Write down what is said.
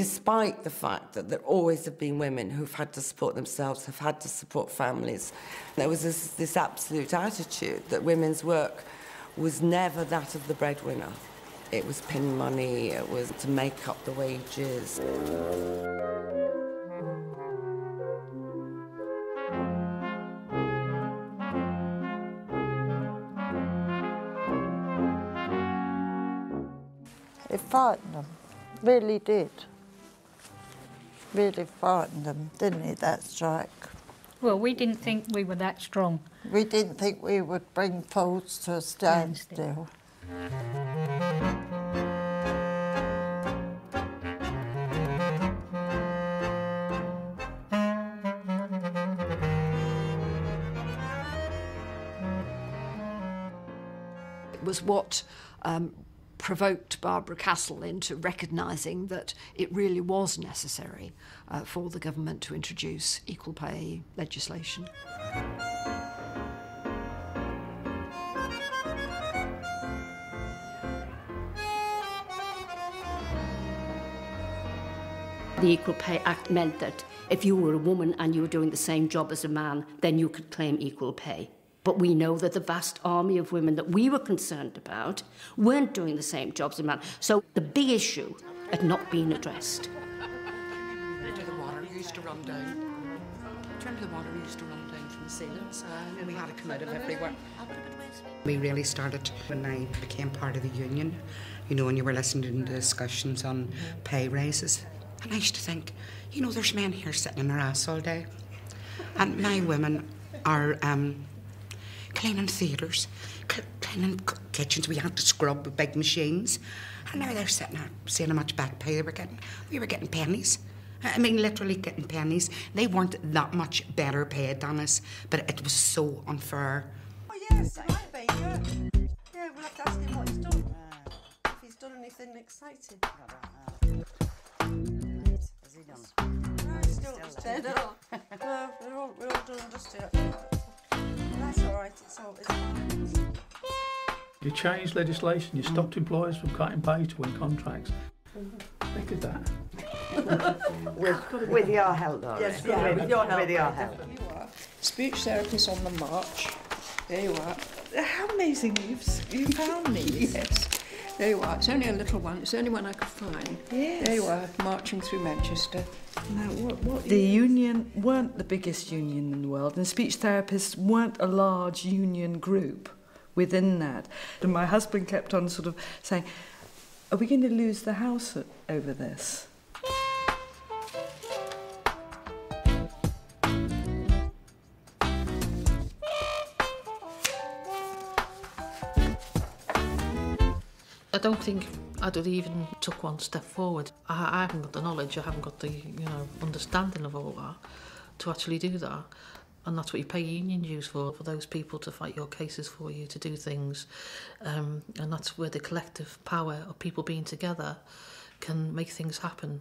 despite the fact that there always have been women who've had to support themselves, have had to support families. There was this absolute attitude that women's work was never that of the breadwinner. It was pin money, it was to make up the wages. It frightened them, really did. Really frightened them, didn't it, that strike? Well, we didn't think we were that strong. We didn't think we would bring Folds to a standstill. It was what provoked Barbara Castle into recognising that it really was necessary for the government to introduce equal pay legislation. The Equal Pay Act meant that if you were a woman and you were doing the same job as a man, then you could claim equal pay. But we know that the vast army of women that we were concerned about weren't doing the same jobs as a man. So the big issue had not been addressed. The water used to run down. Do you remember the water used to run down from the ceilings? And we had to come out of everywhere. We really started when I became part of the union, you know, when you were listening to discussions on pay raises. And I used to think, you know, there's men here sitting in their ass all day. And my women are cleaning theatres, cleaning kitchens. We had to scrub with big machines. And now they're sitting there seeing how much back pay they were getting. We were getting pennies. I mean, literally getting pennies. They weren't that much better paid than us, but it was so unfair. Oh, yes, it might be, yeah. Yeah, we'll have to ask him what he's done. If he's done anything exciting. Has he done? No, he's still just dead. No, we're all done and dusted. That's all right, it's all... You changed legislation, you stopped employers from cutting pay to win contracts. They did that. with your help, though. Yes, yeah, with your help. With your help. Speech therapists on the march. There you are. How amazing you found these. Yes. There you are. It's only a little one. It's the only one I could find. Yes. There you are, marching through Manchester. Now, what the union weren't the biggest union in the world, and speech therapists weren't a large union group within that. And my husband kept on sort of saying, are we going to lose the house over this? I don't think I'd have even took one step forward. I haven't got the knowledge, I haven't got the understanding of all that to actually do that. And that's what you pay union dues for those people to fight your cases for you, to do things. And that's where the collective power of people being together can make things happen.